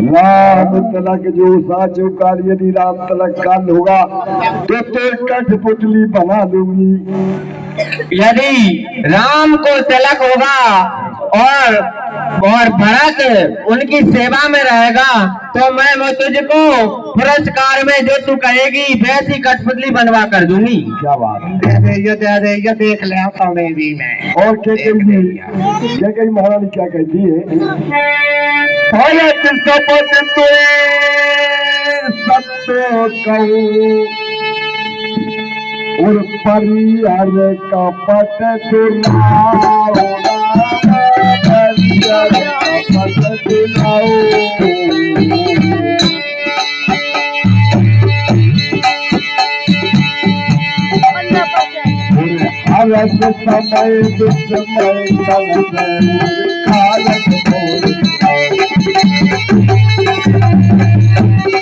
राम तलक जो साचो कार्य यदि राम तलक काल होगा तो कठपुतली बना दूंगी। यदि राम को तिलक होगा और भरत उनकी सेवा में रहेगा तो मैं तुझको पुरस्कार में जो तू कहेगी वैसी कठपुतली बनवा कर दूंगी। क्या बात है, ये देख ले भी मैं। और क्या कही महारानी क्या कहती है? सत्य कहूं और परिहर का पट दुलाओ, परिहर का पट दुलाओ। हर समय दुष्मय